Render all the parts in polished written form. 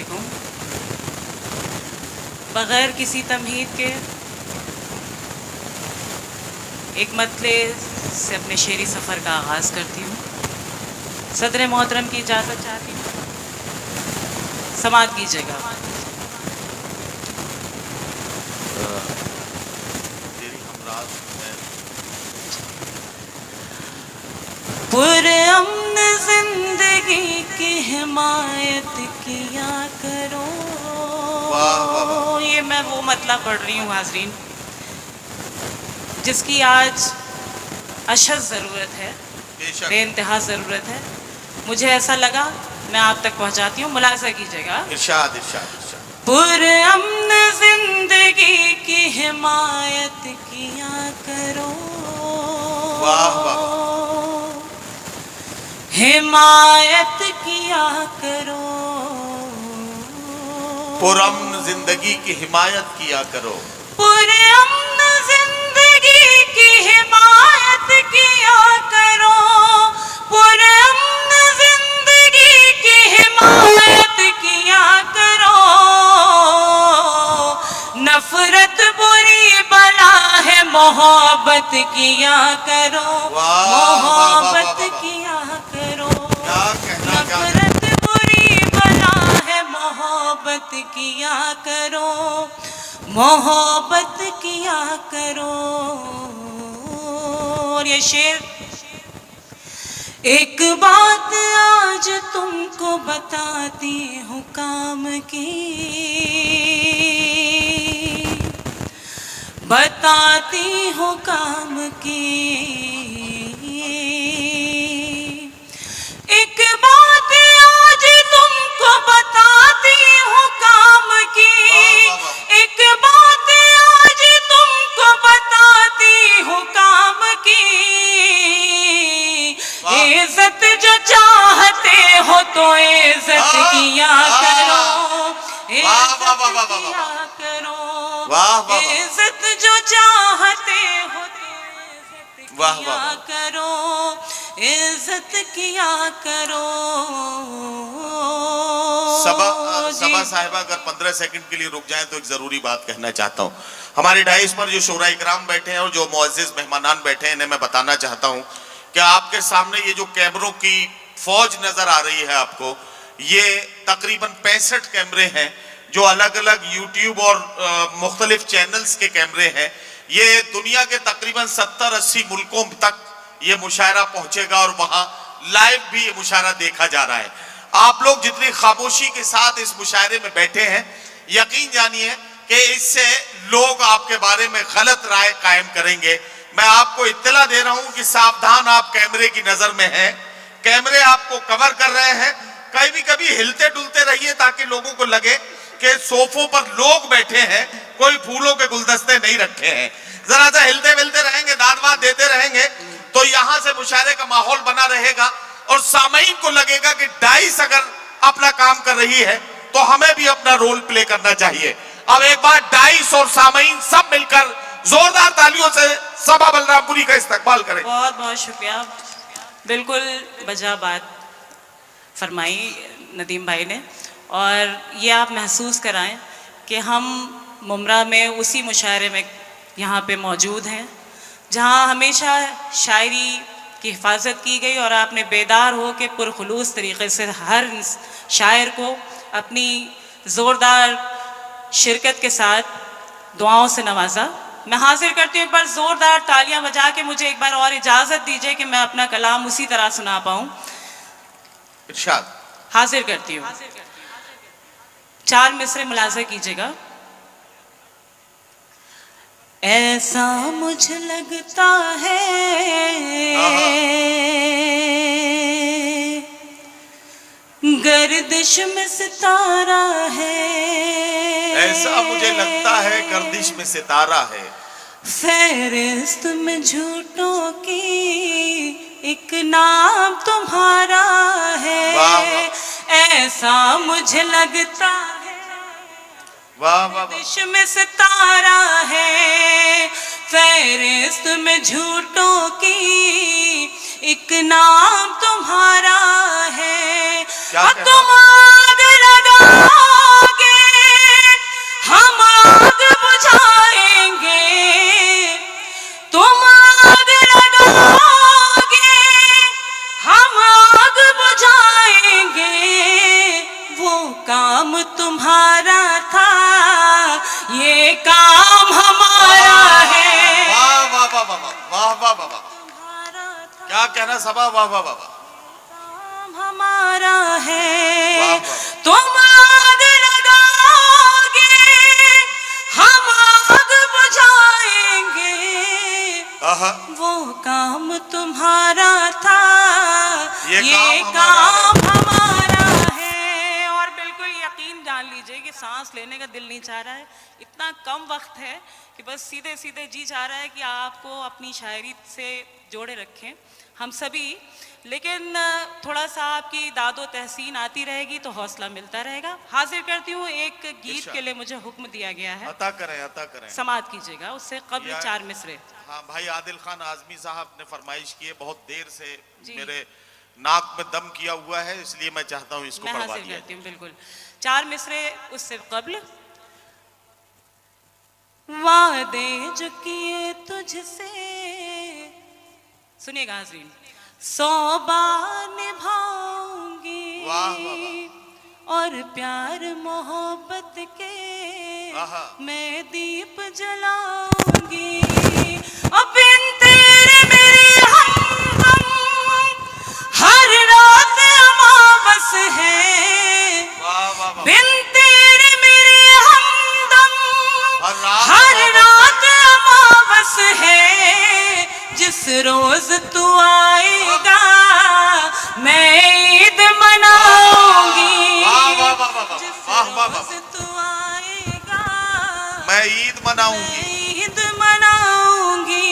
वालेकुम। बग़ैर किसी तमहीद के एक मतले से अपने शेरी सफ़र का आगाज़ करती हूँ। सदर मोहतरम की इजाज़त चाहती हूँ, समाअत कीजिएगा। पुरअमन ज़िंदगी की हिमायत किया करो। ये मैं वो मतलब पढ़ रही हूँ हाज़रीन, जिसकी आज अशद ज़रूरत है, बेइंतहा ज़रूरत है। मुझे ऐसा लगा मैं आप तक पहुँचाती हूँ, मुलाज़ा कीजिएगा। इरशाद इरशाद इरशाद। पुरअमन ज़िंदगी की हिमायत किया करो। वाह वाह। हिमायत किया करो। पुरअमन जिंदगी की हिमायत किया करो। पुरअमन जिंदगी की हिमायत किया करो। पुरअमन जिंदगी की हिमायत किया करो। नफरत बुरी बला है, मोहब्बत किया करो। मोहब्बत किया करो। नफरत बुरी बला है, मोहब्बत किया करो। मोहब्बत किया करो। और ये शेर, एक बात आज तुमको बताती हूँ काम की, बताती हूँ काम की। एक बात आज तुमको बताती हूँ काम की। एक बात आज तुमको बताती हूँ काम की। इज्जत जो चाहते हो तो इज्जत किया करो। इज्जत किया करो। इज्जत जो चाहते हो तो इज्जत किया करो। इज्जत किया करो। सबा साहिबा अगर 15 सेकंड के लिए रुक जाएं तो एक जरूरी बात कहना चाहता हूं। हमारे डाइस पर जो शोरा इकराम बैठे हैं और जो मुअज़्ज़िज़ मेहमानान बैठे हैं, इन्हें मैं बताना चाहता हूं कि आपके सामने ये जो कैमरों की फौज नजर आ रही है आपको, ये तकरीबन 65 कैमरे हैं जो अलग अलग यूट्यूब और मुख्तलिफ चैनल्स के कैमरे हैं। ये दुनिया के तकरीबन 70-80 मुल्कों तक ये मुशायरा पहुंचेगा और वहां लाइव भी ये मुशायरा देखा जा रहा है। आप लोग जितनी खामोशी के साथ इस मुशायरे में बैठे हैं, यकीन जानिए कि इससे लोग आपके बारे में गलत राय कायम करेंगे। मैं आपको इत्तला दे रहा हूं कि सावधान, आप कैमरे की नजर में हैं, कैमरे आपको कवर कर रहे हैं। कभी कभी हिलते डुलते रहिए ताकि लोगों को लगे कि सोफों पर लोग बैठे हैं, कोई फूलों के गुलदस्ते नहीं रखे हैं। जरा सा हिलते मिलते रहेंगे, दाद वाद देते रहेंगे तो यहां से मुशायरे का माहौल बना रहेगा और सामईन को लगेगा कि डाइस अगर अपना काम कर रही है तो हमें भी अपना रोल प्ले करना चाहिए। अब एक बार डाइस और सामईन सब मिलकर जोरदार तालियों से सबा बलरामपुरी का इस्तकबाल करें। बहुत बहुत शुक्रिया। बिल्कुल बजा बात फरमाई नदीम भाई ने, और ये आप महसूस कराएं कि हम मुमरा में उसी मुशायरे में यहाँ पे मौजूद हैं जहाँ हमेशा शायरी की हिफाजत की गई और आपने बेदार हो के पुरखुलूस तरीक़े से हर शायर को अपनी ज़ोरदार शिरकत के साथ दुआओं से नवाजा। मैं हाजिर करती हूँ एक बार ज़ोरदार तालियां बजा के। मुझे एक बार और इजाज़त दीजिए कि मैं अपना कलाम उसी तरह सुना पाऊँ। इरशाद। हाजिर करती हूँ। 4 मिसरे मुलाज़ा कीजिएगा। ऐसा मुझे लगता है गर्दिश में सितारा है। ऐसा मुझे लगता है गर्दिश में सितारा है। फहरिस्त में झूठों की एक नाम तुम्हारा है। ऐसा मुझे लगता है गर्दिश में सितारा है। फहरिस्त में झूठों की एक नाम तुम्हारा है। तुम आग लगाओ कहना सबा, वाह वाह वाह। काम हमारा है, वाह, वाह। तुम आग लगाओगे, हम आग बुझाएंगे, आहा, वो काम तुम्हारा था, ये काम हमारा है। और बिल्कुल यकीन जान लीजिए कि सांस लेने का दिल नहीं चाह रहा है, इतना कम वक्त है कि बस सीधे सीधे जी चाह रहा है कि आपको अपनी शायरी से जोड़े रखें हम सभी। लेकिन थोड़ा सा आपकी दादो तहसीन आती रहेगी तो हौसला मिलता रहेगा। हाजिर करती हूँ, एक गीत के लिए मुझे हुक्म दिया गया है, अता करें, अता करें। समात कीजिएगा। उससे कबल 4 मिसरे। हाँ, भाई आदिल खान आजमी साहब ने फरमाइश की है, बहुत देर से जी। मेरे नाक में दम किया हुआ है, इसलिए मैं चाहता हूँ इसको मैं पढ़वा हाजिर दिया करती हूँ, बिल्कुल 4 मिसरे उससे कबल। वादे जो किए तुझसे, सुनिएगा हाज़रीन, 100 बार निभाऊंगी, वाह, वाह, और प्यार मोहब्बत के आहा। मैं दीप जलाऊंगी। अब बिन तेरे मेरी हमदम, हर रात अमावस है, वाह वाह वाह। बिन तेरे मेरी हमदम, हर रात अमावस है, जिस रोज तू आएगा मैं ईद मनाऊंगी, वाह वाह वाह वाह, जिस वाह वाह वाह, रोज तू आएगा मैं ईद मनाऊंगी। मैं ईद मनाऊंगी।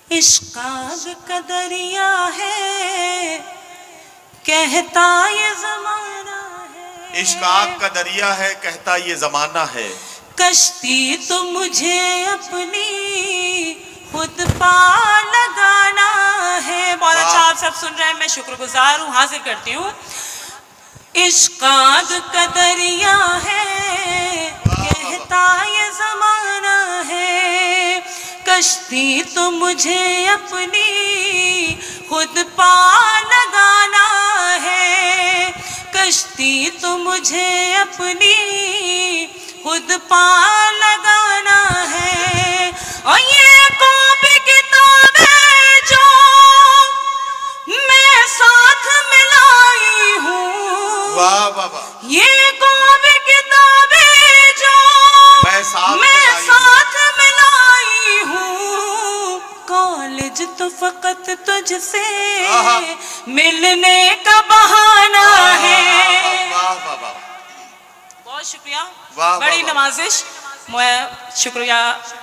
इश्क आग का दरिया है, कहता ये जमाना है, इश्क आग का दरिया है, कहता ये जमाना है, कश्ती तो मुझे अपनी खुद पा लगाना है। बहुत अच्छा, आप सब सुन रहे हैं, मैं शुक्रगुजार हूँ। हाजिर करती हूँ, इश्क आग का दरिया है, कहता ये जमाना है, कश्ती तो मुझे अपनी खुद पा लगाना है, कश्ती तो मुझे अपनी खुद पा लगाना है। और ये कॉपी किताबें जो मैं साथ मिलाई हूँ, वाह वाह वाह, ये कॉपी किताबें जो मैं साथ मिलाई हूँ, कॉलेज तो फकत तुझसे मिलने का बहाना है। वाह वाह वाह, बहुत शुक्रिया, वाह, बड़ी वाह। नवाजिश। मैं शुक्रिया,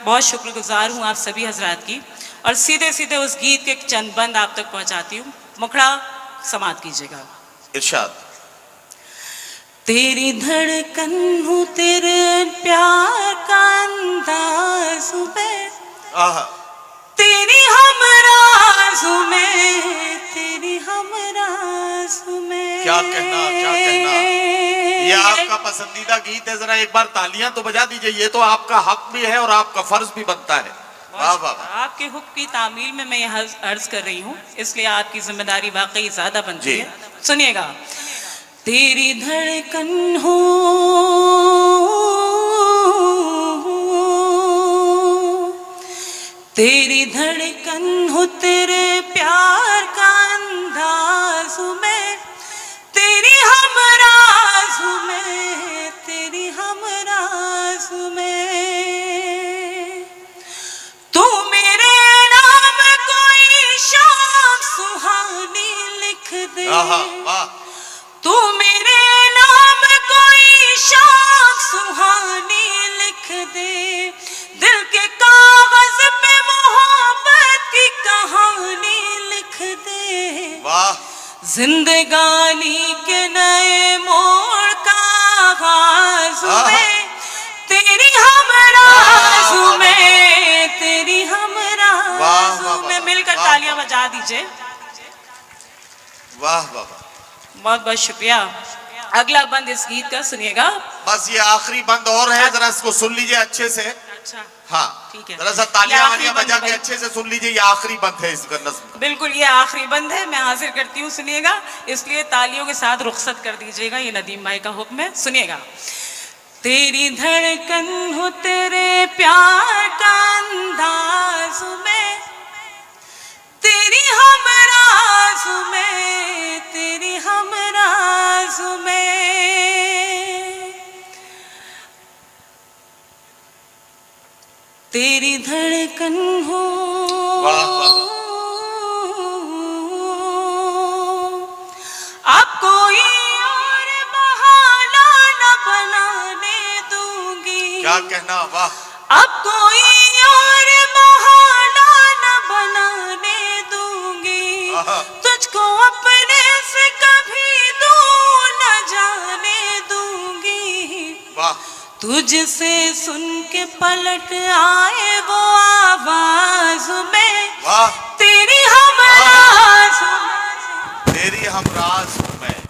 बहुत शुक्रगुजार हूँ आप सभी हजरात की। और सीधे सीधे उस गीत के चंद बंद आप तक पहुँचाती हूँ, मुखड़ा समात कीजिएगा। इरशाद। तेरी धड़कन हूँ, तेरे प्यार का अंदाज में, आहा, तेरी हमराज में, तेरी हमराज में। क्या कहना, क्या कहना। ये आपका पसंदीदा गीत है, जरा एक बार तालियां तो बजा दीजिए, ये तो आपका हक भी है और आपका फर्ज भी बनता है। वाह वाह वाह। आपके हुक्म की तामील में मैं यह अर्ज कर रही हूँ, इसलिए आपकी जिम्मेदारी वाकई ज्यादा बनती जी। है। सुनिएगा, तेरी धड़कन हो, तेरी धड़कन हो, तेरे प्यार का अंदाज में, तेरी हमराज में, तेरी हमराज में। तू मेरे नाम कोई शाम सुहानी लिख दे, आहा, वाह, तू मेरे नाम कोई शाम सुहानी लिख दे, दिल के कागज पे मोहब्बत की कहानी लिख दे, वाह, जिंदगानी के नए मोड़ का आगाज में, तेरी हमराज में, तेरी हमराज में। मिलकर तालियां बजा दीजिए। वाह वाह वाह, बहुत बहुत शुक्रिया। अगला बंद इस गीत का सुनिएगा। बस ये आखिरी बंद और है, जरा इसको सुन लीजिए अच्छे से। अच्छा, हाँ, ठीक है। जरा सा ये तालियां आखिरी वालियां बंद बजा है के भाई। अच्छे से सुन लीजिए, ये आखिरी बंद है इस नज़्म का। बिल्कुल, ये आखिरी बंद है, मैं हाजिर करती हूँ, सुनिएगा। इसलिए तालियों के साथ रुखसत कर दीजिएगा, ये नदीम भाई का हुक्म है। सुनिएगा, तेरी धड़कन हो, तेरे प्यार का अंदाज में, तेरी हम राज में, तेरी हम राज में, तेरी धड़कन हो। वाह वाह। अब कोई और बहाना न बनाने दूंगी। क्या कहना, वाह। अब कोई और बहाना न बनाने दूंगी। आहा। तुझको अपने से कभी दूर न जाने दूंगी। वाह। तुझसे सुन के पलट आए वो आवाज में, वाह। तेरी हम राज में, तेरी हम राज